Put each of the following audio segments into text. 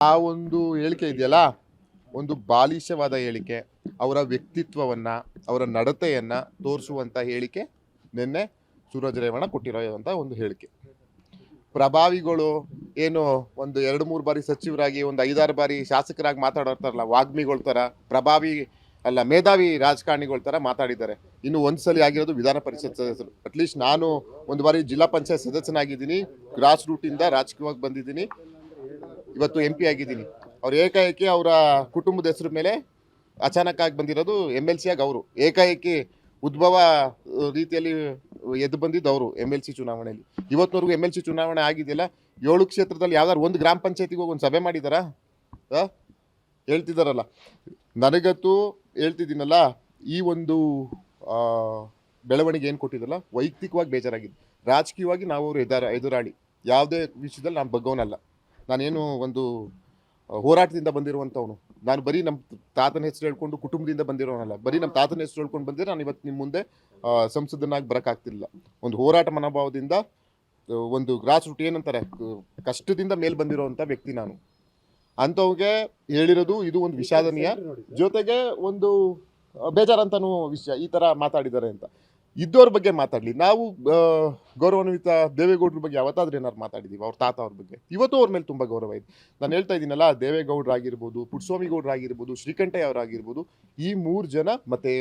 ಆ ಒಂದು ಹೇಳಿಕೆ ಇದೆಯಲ್ಲ, ಒಂದು ಬಾಲಿಶವಾದ ಹೇಳಿಕೆ, ಅವರ ವ್ಯಕ್ತಿತ್ವವನ್ನು, ಅವರ ನಡತೆಯನ್ನು ತೋರಿಸುವಂಥ ಹೇಳಿಕೆ ನಿನ್ನೆ ಸೂರಜ್ ರೇವಣ್ಣ ಕೊಟ್ಟಿರೋಂಥ ಒಂದು ಹೇಳಿಕೆ. ಪ್ರಭಾವಿಗಳು ಏನು ಒಂದು 2-3 ಬಾರಿ ಸಚಿವರಾಗಿ, ಒಂದು 5-6 ಬಾರಿ ಶಾಸಕರಾಗಿ ಮಾತಾಡೋರ್ತಾರಲ್ಲ, ವಾಗ್ಮಿಗಳ ಥರ, ಪ್ರಭಾವಿ ಅಲ್ಲ ಮೇಧಾವಿ ರಾಜಕಾರಣಿಗಳ ಥರ ಮಾತಾಡಿದ್ದಾರೆ. ಇನ್ನು ಒಂದು ಸಲ ಆಗಿರೋದು ವಿಧಾನ ಪರಿಷತ್ ಸದಸ್ಯರು. ಅಟ್ಲೀಸ್ಟ್ ನಾನು ಒಂದು ಬಾರಿ ಜಿಲ್ಲಾ ಪಂಚಾಯತ್ ಸದಸ್ಯನಾಗಿದ್ದೀನಿ, ಗ್ರಾಸ್ ರೂಟಿಂದ ರಾಜಕೀಯವಾಗಿ ಬಂದಿದ್ದೀನಿ, ಇವತ್ತು MP ಆಗಿದ್ದೀನಿ. ಅವ್ರು ಏಕಾಏಕಿ ಅವರ ಕುಟುಂಬದ ಹೆಸರು ಮೇಲೆ ಅಚಾನಕ್ಕಾಗಿ ಬಂದಿರೋದು MLC ಆಗಿ ಅವರು ಏಕಾಏಕಿ ಉದ್ಭವ ರೀತಿಯಲ್ಲಿ ಎದ್ದು ಬಂದಿದ್ದು ಅವರು MLC ಚುನಾವಣೆಯಲ್ಲಿ. ಇವತ್ತಿನವರೆಗೂ MLC ಚುನಾವಣೆ ಆಗಿದೆಯಲ್ಲ, 7 ಕ್ಷೇತ್ರದಲ್ಲಿ ಯಾವ್ದಾದ್ರು ಒಂದು ಗ್ರಾಮ ಪಂಚಾಯತಿಗೆ ಹೋಗಿ ಒಂದು ಸಭೆ ಮಾಡಿದಾರಾ? ಹೇಳ್ತಿದ್ದಾರಲ್ಲ. ನನಗಂತೂ ಹೇಳ್ತಿದ್ದೀನಲ್ಲ, ಈ ಒಂದು ಬೆಳವಣಿಗೆ ಏನು ಕೊಟ್ಟಿದ್ದಲ್ಲ, ವೈಯಕ್ತಿಕವಾಗಿ ಬೇಜಾರಾಗಿದೆ. ರಾಜಕೀಯವಾಗಿ ನಾವು ಅವರು ಎದುರಾಳಿ, ಯಾವುದೇ ವಿಷಯದಲ್ಲಿ ನಾನು ಬಗ್ಗೋನಲ್ಲ. ನಾನೇನು ಒಂದು ಹೋರಾಟದಿಂದ ಬಂದಿರುವಂಥವನು. ನಾನು ಬರೀ ನಮ್ಮ ತಾತನ ಹೆಸರು ಹೇಳ್ಕೊಂಡು ಕುಟುಂಬದಿಂದ ಬಂದಿರೋನಲ್ಲ. ಬರೀ ನಮ್ಮ ತಾತನ ಹೆಸರು ಹೇಳ್ಕೊಂಡು ಬಂದರೆ ನಾನು ಇವತ್ತು ನಿಮ್ಮ ಮುಂದೆ ಸಂಸದನಾಗಿ ಬರೋಕ್ಕಾಗ್ತಿಲ್ಲ. ಒಂದು ಹೋರಾಟ ಮನೋಭಾವದಿಂದ, ಒಂದು ಗ್ರಾಸ್ ರೂಟ್ ಏನಂತಾರೆ, ಕಷ್ಟದಿಂದ ಮೇಲೆ ಬಂದಿರೋವಂಥ ವ್ಯಕ್ತಿ ನಾನು. ಅಂಥವ್ಗೆ ಹೇಳಿರೋದು ಇದು ಒಂದು ವಿಷಾದನೀಯ, ಜೊತೆಗೆ ಒಂದು ಬೇಜಾರಂತನೂ ವಿಷಯ. ಈ ಥರ ಮಾತಾಡಿದ್ದಾರೆ ಅಂತ ಇದ್ದವ್ರ ಬಗ್ಗೆ ಮಾತಾಡಲಿ. ನಾವು ಗೌರವಾನ್ವಿತ ದೇವೇಗೌಡರ ಬಗ್ಗೆ ಯಾವತ್ತಾದ್ರೂ ಏನಾರು ಮಾತಾಡಿದ್ದೀವಿ? ಅವ್ರ ತಾತ ಅವ್ರ ಬಗ್ಗೆ ಇವತ್ತು ಅವ್ರ ಮೇಲೆ ತುಂಬ ಗೌರವ ಇದೆ. ನಾನು ಹೇಳ್ತಾ ಇದ್ದೀನಲ್ಲ, ದೇವೇಗೌಡರಾಗಿರ್ಬೋದು, ಪುಟ್ಟಸ್ವಾಮಿಗೌಡರಾಗಿರ್ಬೋದು, ಶ್ರೀಕಂಠಯ್ಯ ಅವರಾಗಿರ್ಬೋದು, ಈ 3 ಜನ, ಮತ್ತು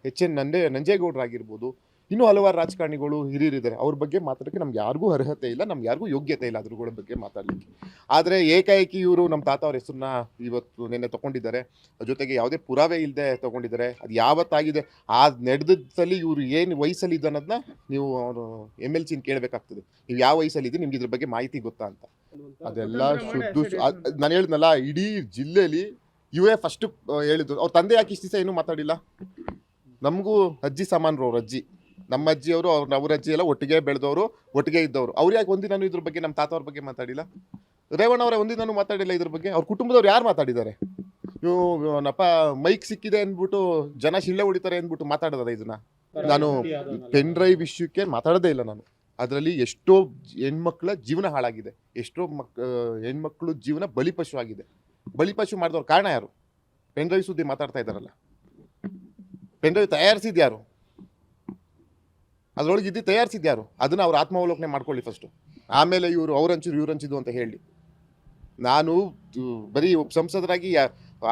HN ನಂಜೇಗೌಡರಾಗಿರ್ಬೋದು, ಇನ್ನೂ ಹಲವಾರು ರಾಜಕಾರಣಿಗಳು ಹಿರಿಯರಿದ್ದಾರೆ. ಅವ್ರ ಬಗ್ಗೆ ಮಾತಾಡೋಕ್ಕೆ ನಮ್ಗೆ ಯಾರಿಗೂ ಅರ್ಹತೆ ಇಲ್ಲ, ನಮ್ಗೆ ಯಾರಿಗೂ ಯೋಗ್ಯತೆ ಇಲ್ಲ ಅದ್ರಗಳ ಬಗ್ಗೆ ಮಾತಾಡಲಿಕ್ಕೆ. ಆದರೆ ಏಕಾಏಕಿ ಇವರು ನಮ್ಮ ತಾತ ಅವ್ರ ಹೆಸರನ್ನ ಇವತ್ತು ನಿನ್ನೆ ತೊಗೊಂಡಿದ್ದಾರೆ, ಜೊತೆಗೆ ಯಾವುದೇ ಪುರಾವೆ ಇಲ್ಲದೆ ತೊಗೊಂಡಿದ್ದಾರೆ. ಅದು ಯಾವತ್ತಾಗಿದೆ, ಆ ನಡೆದಲ್ಲಿ ಇವರು ಏನು ವಯಸ್ಸಲ್ಲಿ ಇದೆ ಅನ್ನೋದನ್ನ ನೀವು ಅವರು MLC ಕೇಳಬೇಕಾಗ್ತದೆ. ನೀವು ಯಾವ ವಯಸ್ಸಲ್ಲಿದ್ದೀರಿ, ನಿಮ್ಗೆ ಇದ್ರ ಬಗ್ಗೆ ಮಾಹಿತಿ ಗೊತ್ತಾ ಅಂತ. ಅದೆಲ್ಲ ನಾನು ಹೇಳಿದ್ನಲ್ಲ, ಇಡೀ ಜಿಲ್ಲೆಯಲ್ಲಿ ಇವರೇ ಫಸ್ಟ್ ಹೇಳಿದ್ರು. ಅವ್ರ ತಂದೆ ಯಾಕೆ ಇಷ್ಟು ದಿವಸ ಏನೂ ಮಾತಾಡಿಲ್ಲ? ನಮಗೂ ಅಜ್ಜಿ ಸಮಾನರು ಅವ್ರ ಅಜ್ಜಿ, ನಮ್ಮ ಅಜ್ಜಿಯವರು, ಅವ್ರ ಅಜ್ಜಿ ಎಲ್ಲ ಒಟ್ಟಿಗೆ ಬೆಳೆದವರು, ಒಟ್ಟಿಗೆ ಇದ್ದವರು. ಅವ್ರು ಯಾಕೆ ಒಂದಿನೂ ಇದ್ರ ಬಗ್ಗೆ ನಮ್ಮ ತಾತ ಅವ್ರ ಬಗ್ಗೆ ಮಾತಾಡಿಲ್ಲ? ರೇವಣ್ಣ ಅವರೇ ಒಂದಿನೂ ಮಾತಾಡಿಲ್ಲ ಇದ್ರ ಬಗ್ಗೆ. ಅವ್ರ ಕುಟುಂಬದವ್ರು ಯಾರು ಮಾತಾಡಿದ್ದಾರೆ? ನಪ್ಪ ಮೈಕ್ ಸಿಕ್ಕಿದೆ ಅಂದ್ಬಿಟ್ಟು ಜನ ಶಿಳ್ಳೆ ಹೊಡಿತಾರೆ ಅಂದ್ಬಿಟ್ಟು ಮಾತಾಡಿದಾರೆ ಇದನ್ನ. ನಾನು ಪೆನ್ ಡ್ರೈವ್ ವಿಷಯಕ್ಕೆ ಮಾತಾಡೋದೇ ಇಲ್ಲ. ನಾನು ಅದರಲ್ಲಿ ಎಷ್ಟೋ ಹೆಣ್ಮಕ್ಳ ಜೀವನ ಹಾಳಾಗಿದೆ, ಎಷ್ಟೋ ಹೆಣ್ಮಕ್ಳು ಜೀವನ ಬಲಿಪಶು ಆಗಿದೆ. ಬಲಿಪಶು ಮಾಡಿದವ್ರ ಕಾರಣ ಯಾರು? ಪೆನ್ ಡ್ರೈವ್ ಸುದ್ದಿ ಮಾತಾಡ್ತಾ ಇದ್ದಾರಲ್ಲ, ಪೆನ್ ಡ್ರೈವ್ ತಯಾರಿಸಿದ್ಯಾರು? ಅದರೊಳಗೆ ಇದ್ದು ತಯಾರಿಸಿದ್ಯಾರು? ಅದನ್ನು ಅವ್ರು ಆತ್ಮಾವಲೋಕನೆ ಮಾಡ್ಕೊಳ್ಳಿ ಫಸ್ಟು, ಆಮೇಲೆ ಇವರು ಇವ್ರಂಚಿದ್ದು ಅಂತ ಹೇಳಿ. ನಾನು ಬರೀ ಸಂಸದರಾಗಿ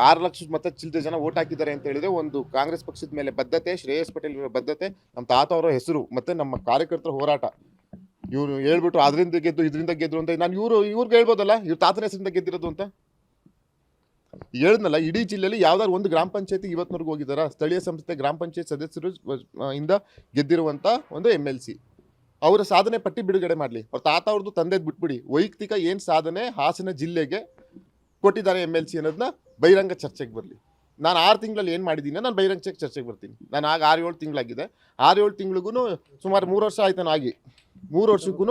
6 ಲಕ್ಷ ಮತ ಚಿಲ್ಲರೆ ಜನ ಓಟ್ ಹಾಕಿದ್ದಾರೆ ಅಂತ ಹೇಳಿದ್ರೆ, ಒಂದು ಕಾಂಗ್ರೆಸ್ ಪಕ್ಷದ ಮೇಲೆ ಬದ್ಧತೆ, ಶ್ರೇಯಸ್ ಪಟೇಲ್ ಇವರ ಬದ್ಧತೆ, ನಮ್ಮ ತಾತ ಅವರ ಹೆಸರು, ಮತ್ತು ನಮ್ಮ ಕಾರ್ಯಕರ್ತರ ಹೋರಾಟ. ಇವರು ಹೇಳ್ಬಿಟ್ಟು ಅದರಿಂದ ಗೆದ್ದು ಇದರಿಂದ ಗೆದ್ರು ಅಂತ. ನಾನು ಇವ್ರಿಗೆ ಹೇಳ್ಬೋದಲ್ಲ, ಇವ್ರ ತಾತನ ಹೆಸರಿಂದ ಗೆದ್ದಿರೋದು ಅಂತ. ಹೇಳಿದ್ನಲ್ಲ, ಇಡೀ ಜಿಲ್ಲೆಯಲ್ಲಿ ಯಾವ್ದಾದ್ರು ಒಂದು ಗ್ರಾಮ ಪಂಚಾಯತಿ ಇವತ್ತಿನವರೆಗೂ ಹೋಗಿದ್ದಾರಾ? ಸ್ಥಳೀಯ ಸಂಸ್ಥೆ ಗ್ರಾಮ ಪಂಚಾಯತ್ ಸದಸ್ಯರು ಇಂದ ಗೆದ್ದಿರುವಂಥ ಒಂದು MLC ಅವರ ಸಾಧನೆ ಪಟ್ಟಿ ಬಿಡುಗಡೆ ಮಾಡಲಿ. ಅವ್ರ ತಾತ ಅವ್ರದ್ದು ತಂದೆದು ಬಿಟ್ಬಿಡಿ, ವೈಯಕ್ತಿಕ ಏನು ಸಾಧನೆ ಹಾಸನ ಜಿಲ್ಲೆಗೆ ಕೊಟ್ಟಿದ್ದಾರೆ MLC ಅನ್ನೋದನ್ನ ಬಹಿರಂಗ ಚರ್ಚೆಗೆ ಬರಲಿ. ನಾನು 6 ತಿಂಗಳಲ್ಲಿ ಏನು ಮಾಡಿದ್ದೀನಿ, ನಾನು ಬಹಿರಂಗ ಚರ್ಚೆಗೆ ಬರ್ತೀನಿ. ನಾನು ಆಗ 6-7 ತಿಂಗಳಾಗಿದೆ. 6-7 ತಿಂಗಳಿಗೂ ಸುಮಾರು 3 ವರ್ಷ ಆಯ್ತಾನು ಆಗಿ, 3 ವರ್ಷಕ್ಕೂ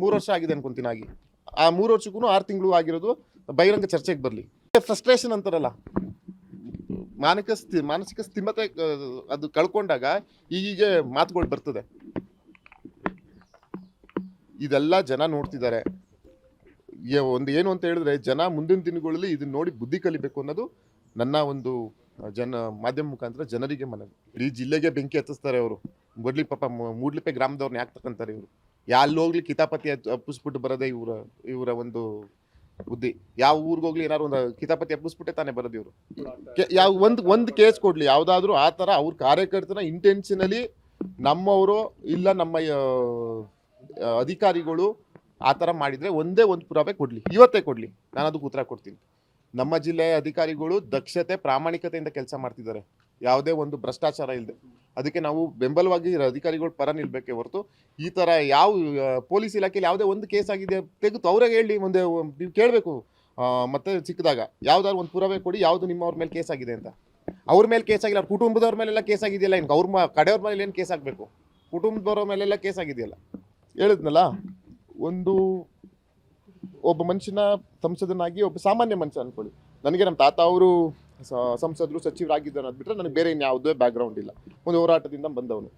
3 ವರ್ಷ ಆಗಿದೆ ಅನ್ಕೊಂತೀನಿ ಆಗಿ. ಆ 3 ವರ್ಷಕ್ಕೂ 6 ತಿಂಗಳು ಆಗಿರೋದು ಬಹಿರಂಗ ಚರ್ಚೆಗೆ ಬರಲಿ. ಫ್ರಸ್ಟ್ರೇಷನ್ ಅಂತಾರಲ್ಲ, ಮಾನಸಿಕ ಸ್ಥಿಮತೆ ಅದು ಕಳ್ಕೊಂಡಾಗ ಹೀಗೆ ಮಾತುಗಳು ಬರ್ತದೆ. ಇದೆಲ್ಲ ಜನ ನೋಡ್ತಿದ್ದಾರೆ. ಒಂದು ಏನು ಅಂತ ಹೇಳಿದ್ರೆ, ಜನ ಮುಂದಿನ ದಿನಗಳಲ್ಲಿ ಇದನ್ನ ನೋಡಿ ಬುದ್ಧಿ ಕಲಿಬೇಕು ಅನ್ನೋದು ನನ್ನ ಒಂದು ಮಾಧ್ಯಮ ಮುಖಾಂತರ ಜನರಿಗೆ ಮನವಿ. ಇಡೀ ಜಿಲ್ಲೆಗೆ ಬೆಂಕಿ ಹತ್ತಿಸ್ತಾರೆ ಅವರು. ಮೊದಲಿ ಪಾಪ ಮೂಡ್ಲಿಪೆ ಗ್ರಾಮದವ್ರನ್ನ ಯಾಕೆ ತಗೊಂತಾರೆ ಇವರು? ಎಲ್ಲಿ ಹೋಗ್ಲಿ ಕಿತಾಪತಿ ಅಪ್ಪಿಸ್ಬಿಟ್ಟು ಬರೋದೇ ಇವರ ಒಂದು ಬುದ್ಧಿ. ಯಾವ ಊರಿಗೆ ಹೋಗ್ಲಿ ಏನಾದ್ರು ಒಂದು ಕಿತಾಪತಿ ಅಪ್ಪಿಸ್ಬಿಟ್ಟೆ ತಾನೇ ಬರೋದು ಇವರು. ಯಾವ ಒಂದು ಕೇಸ್ ಕೊಡ್ಲಿ, ಯಾವುದಾದ್ರೂ ಆ ಥರ ಅವ್ರ ಕಾರ್ಯಕರ್ತನ ಇಂಟೆನ್ಷನಲಿ ನಮ್ಮವರು ಇಲ್ಲ ನಮ್ಮ ಅಧಿಕಾರಿಗಳು ಆ ಥರ ಮಾಡಿದರೆ ಒಂದೇ ಒಂದು ಪುರಾವೆ ಕೊಡಲಿ, ಇವತ್ತೇ ಕೊಡಲಿ, ನಾನು ಅದಕ್ಕೆ ಉತ್ತರ ಕೊಡ್ತೀನಿ. ನಮ್ಮ ಜಿಲ್ಲೆಯ ಅಧಿಕಾರಿಗಳು ದಕ್ಷತೆ, ಪ್ರಾಮಾಣಿಕತೆಯಿಂದ ಕೆಲಸ ಮಾಡ್ತಿದ್ದಾರೆ, ಯಾವುದೇ ಒಂದು ಭ್ರಷ್ಟಾಚಾರ ಇಲ್ಲದೆ. ಅದಕ್ಕೆ ನಾವು ಬೆಂಬಲವಾಗಿ ಅಧಿಕಾರಿಗಳ ಪರ ನಿಲ್ಬೇಕೇ ಹೊರತು ಈ ಥರ ಯಾವ ಪೊಲೀಸ್ ಇಲಾಖೆಯಲ್ಲಿ ಯಾವುದೇ ಒಂದು ಕೇಸ್ ಆಗಿದೆ ತೆಗೆದು ಅವ್ರಿಗೆ ಹೇಳಿ, ಮುಂದೆ ನೀವು ಕೇಳಬೇಕು. ಮತ್ತೆ ಸಿಕ್ಕಿದಾಗ ಯಾವುದಾದ್ರು ಒಂದು ಪುರಾವೆ ಕೊಡಿ, ಯಾವುದು ನಿಮ್ಮವ್ರ ಮೇಲೆ ಕೇಸ್ ಆಗಿದೆ ಅಂತ. ಅವ್ರ ಮೇಲೆ ಕೇಸ್ ಆಗಿಲ್ಲ, ಅವ್ರ ಕುಟುಂಬದವ್ರ ಮೇಲೆಲ್ಲ ಕೇಸ್ ಆಗಿದೆಯಲ್ಲ. ಇನ್ನು ಅವ್ರ ಕಡೆಯವ್ರ ಮೇಲೆ ಏನು ಕೇಸ್ ಆಗಬೇಕು? ಕುಟುಂಬದವ್ರ ಮೇಲೆಲ್ಲ ಕೇಸ್ ಆಗಿದೆಯಲ್ಲ. ಹೇಳಿದ್ನಲ್ಲ, ಒಬ್ಬ ಮನುಷ್ಯನ ಸಂಸದನಾಗಿ ಒಬ್ಬ ಸಾಮಾನ್ಯ ಮನುಷ್ಯ ಅಂದ್ಕೊಳ್ಳಿ. ನನಗೆ ನಮ್ಮ ತಾತ ಅವರು ಸಂಸದರು, ಸಚಿವರಾಗಿದ್ದಾರೆ ಅಂದ್ಬಿಟ್ರೆ ನನಗೆ ಬೇರೆ ಇನ್ಯಾವುದೇ ಬ್ಯಾಕ್ಗ್ರೌಂಡ್ ಇಲ್ಲ. ಒಂದು ಹೋರಾಟದಿಂದ ಬಂದವನು.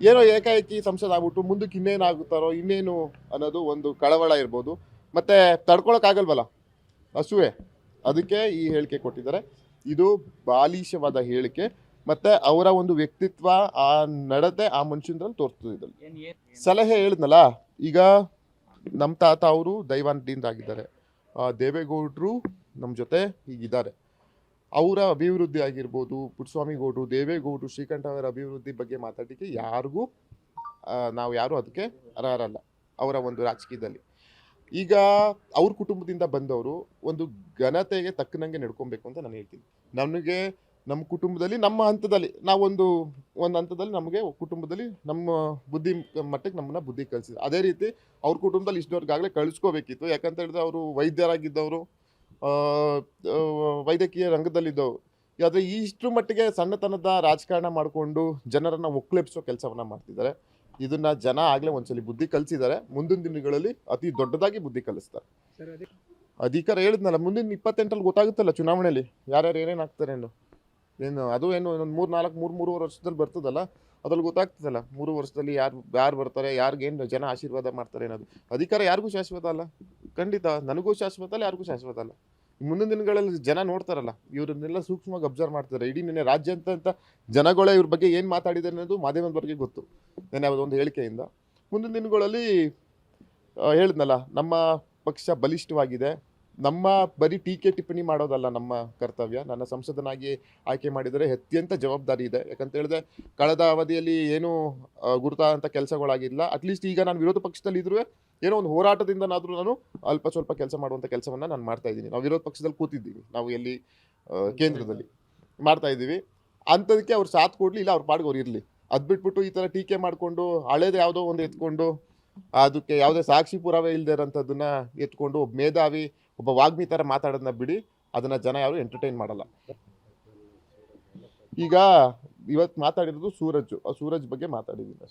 ಏನೋ ಏಕಾಏಕಿ ಸಂಸದ ಆಗ್ಬಿಟ್ಟು ಮುಂದಕ್ಕೆ ಇನ್ನೇನಾಗುತ್ತಾರೋ ಇನ್ನೇನು ಅನ್ನೋದು ಒಂದು ಕಳವಳ ಇರ್ಬೋದು. ಮತ್ತೆ ತಡ್ಕೊಳಕ್ಕಾಗಲ್ವಲ್ಲ, ಹಸುವೆ. ಅದಕ್ಕೆ ಈ ಹೇಳಿಕೆ ಕೊಟ್ಟಿದ್ದಾರೆ. ಇದು ಬಾಲಿಶವಾದ ಹೇಳಿಕೆ, ಮತ್ತೆ ಅವರ ಒಂದು ವ್ಯಕ್ತಿತ್ವ, ಆ ನಡತೆ ಆ ಮನುಷ್ಯನಲ್ಲಿ ತೋರಿಸ್ತದೆ ಇದ್ರಲ್ಲಿ. ಸಲಹೆ ಹೇಳಿದ್ನಲ್ಲ, ಈಗ ನಮ್ಮ ತಾತ ಅವರು ದೈವಾನ್ದಿಂದ ಆಗಿದ್ದಾರೆ, ದೇವೇಗೌಡರು ನಮ್ಮ ಜೊತೆ ಹೀಗಿದ್ದಾರೆ. ಅವರ ಅಭಿವೃದ್ಧಿ ಆಗಿರ್ಬೋದು, ಪುಟ್ಟಸ್ವಾಮಿ ಗೌಡ್ರು, ದೇವೇಗೌಡರು, ಶ್ರೀಕಂಠ ಅವರ ಅಭಿವೃದ್ಧಿ ಬಗ್ಗೆ ಮಾತಾಡಲಿಕ್ಕೆ ಯಾರಿಗೂ ನಾವು ಯಾರು ಅದಕ್ಕೆ ಅರ್ಹರಲ್ಲ ಅವರ ಒಂದು ರಾಜಕೀಯದಲ್ಲಿ. ಈಗ ಅವ್ರ ಕುಟುಂಬದಿಂದ ಬಂದವರು ಒಂದು ಘನತೆಗೆ ತಕ್ಕನಂಗೆ ನಡ್ಕೊಬೇಕು ಅಂತ ನಾನು ಹೇಳ್ತೀನಿ. ನನಗೆ ನಮ್ಮ ಕುಟುಂಬದಲ್ಲಿ ನಮ್ಮ ಹಂತದಲ್ಲಿ ನಾವೊಂದು ಹಂತದಲ್ಲಿ ನಮಗೆ ಕುಟುಂಬದಲ್ಲಿ ನಮ್ಮ ಬುದ್ಧಿ ಮಟ್ಟಕ್ಕೆ ನಮ್ಮನ್ನ ಬುದ್ಧಿ ಕಲಿಸಿದ್ರು. ಅದೇ ರೀತಿ ಅವ್ರ ಕುಟುಂಬದಲ್ಲಿ ಇಷ್ಟವರೆಗಾಗಲೇ ಕಳಿಸ್ಕೋಬೇಕಿತ್ತು. ಯಾಕಂತ ಹೇಳಿದ್ರೆ ಅವರು ವೈದ್ಯರಾಗಿದ್ದವರು, ಆ, ಆ, ವೈದ್ಯಕೀಯ ರಂಗದಲ್ಲಿದ್ದವರು. ಆದರೆ ಇಷ್ಟರ ಮಟ್ಟಿಗೆ ಸಣ್ಣತನದ ರಾಜಕಾರಣ ಮಾಡಿಕೊಂಡು ಜನರನ್ನ ಒಕ್ಲೆಬ್ಸೋ ಕೆಲಸವನ್ನ ಮಾಡ್ತಿದ್ದಾರೆ. ಇದನ್ನ ಜನ ಆಗ್ಲೇ ಒಂದ್ಸಲಿ ಬುದ್ಧಿ ಕಲಿಸಿದ್ದಾರೆ. ಮುಂದಿನ ದಿನಗಳಲ್ಲಿ ಅತಿ ದೊಡ್ಡದಾಗಿ ಬುದ್ಧಿ ಕಲಿಸ್ತಾರೆ. ಅಧಿಕಾರ ಹೇಳಿದ್ನಲ್ಲ, ಮುಂದಿನ 28ರಲ್ಲಿ ಗೊತ್ತಾಗುತ್ತಲ್ಲ ಚುನಾವಣೆಯಲ್ಲಿ ಯಾರ್ಯಾರು ಏನೇನು ಆಗ್ತಾರೆ ಏನು ಅದು ಏನು ಒಂದು 3-4 ವರ್ಷದಲ್ಲಿ ಬರ್ತದಲ್ಲ, ಅದ್ರಲ್ಲಿ ಗೊತ್ತಾಗ್ತದಲ್ಲ 3 ವರ್ಷದಲ್ಲಿ ಯಾರು ಬರ್ತಾರೆ, ಯಾರಿಗೇನು ಜನ ಆಶೀರ್ವಾದ ಮಾಡ್ತಾರೆ ಅನ್ನೋದು. ಅಧಿಕಾರ ಯಾರಿಗೂ ಶಾಶ್ವತ ಅಲ್ಲ, ಖಂಡಿತ ನನಗೂ ಶಾಶ್ವತ ಅಲ್ಲ, ಯಾರಿಗೂ ಶಾಶ್ವತ ಅಲ್ಲ. ಮುಂದಿನ ದಿನಗಳಲ್ಲಿ ಜನ ನೋಡ್ತಾರಲ್ಲ, ಇವ್ರನ್ನೆಲ್ಲ ಸೂಕ್ಷ್ಮವಾಗಿ ಅಬ್ಸರ್ವ್ ಮಾಡ್ತಾರೆ. ಇಡೀ ನಿನ್ನೆ ರಾಜ್ಯ ಅಂತ ಜನಗಳೇ ಇವ್ರ ಬಗ್ಗೆ ಏನು ಮಾತಾಡಿದ್ದಾರೆ ಅನ್ನೋದು ಮಾಧ್ಯಮದ ಬಗ್ಗೆ ಗೊತ್ತು, ನೆನ್ನೆ ಯಾವುದೊಂದು ಹೇಳಿಕೆಯಿಂದ. ಮುಂದಿನ ದಿನಗಳಲ್ಲಿ ಹೇಳಿದ್ನಲ್ಲ, ನಮ್ಮ ಪಕ್ಷ ಬಲಿಷ್ಠವಾಗಿದೆ. ನಮ್ಮ ಬರೀ ಟೀಕೆ ಟಿಪ್ಪಣಿ ಮಾಡೋದಲ್ಲ ನಮ್ಮ ಕರ್ತವ್ಯ. ನನ್ನ ಸಂಸದನಾಗಿ ಆಯ್ಕೆ ಮಾಡಿದರೆ ಅತ್ಯಂತ ಜವಾಬ್ದಾರಿ ಇದೆ. ಯಾಕಂತ ಹೇಳಿದ್ರೆ ಕಳೆದ ಅವಧಿಯಲ್ಲಿ ಏನು ಗುರುತಾದಂಥ ಕೆಲಸಗಳಾಗಿಲ್ಲ. ಅಟ್ಲೀಸ್ಟ್ ಈಗ ನಾನು ವಿರೋಧ ಪಕ್ಷದಲ್ಲಿ ಇದ್ರೂ ಏನೋ ಒಂದು ಹೋರಾಟದಿಂದನಾದರೂ ನಾನು ಅಲ್ಪ ಸ್ವಲ್ಪ ಕೆಲಸ ಮಾಡುವಂಥ ಕೆಲಸವನ್ನು ನಾನು ಮಾಡ್ತಾ ಇದ್ದೀನಿ. ನಾವು ವಿರೋಧ ಪಕ್ಷದಲ್ಲಿ ಕೂತಿದ್ದೀವಿ, ನಾವು ಎಲ್ಲಿ ಕೇಂದ್ರದಲ್ಲಿ ಮಾಡ್ತಾ ಇದ್ದೀವಿ. ಅಂಥದಕ್ಕೆ ಅವ್ರು ಸಾಥ್ ಕೊಡಲಿ, ಇಲ್ಲ ಅವ್ರ ಪಾಡ್ಗೆ ಅವ್ರು ಇರಲಿ. ಅದು ಬಿಟ್ಬಿಟ್ಟು ಈ ಥರ ಟೀಕೆ ಮಾಡಿಕೊಂಡು ಹಳೇದು ಯಾವುದೋ ಒಂದು ಎತ್ಕೊಂಡು ಅದಕ್ಕೆ ಯಾವುದೇ ಸಾಕ್ಷಿ ಪುರಾವೆ ಇಲ್ಲದೆ ಇರೋಂಥದ್ದನ್ನ ಎತ್ಕೊಂಡು ಒಬ್ಬ ಮೇಧಾವಿ, ಒಬ್ಬ ವಾಗ್ಮಿ ಥರ ಮಾತಾಡೋದನ್ನ ಬಿಡಿ. ಅದನ್ನು ಜನ ಯಾರು ಎಂಟರ್ಟೈನ್ ಮಾಡಲ್ಲ. ಈಗ ಇವತ್ತು ಮಾತಾಡಿರೋದು ಸೂರಜ್ ಬಗ್ಗೆ ಮಾತಾಡಿದ್ದೀನಿ ಅಷ್ಟೇ.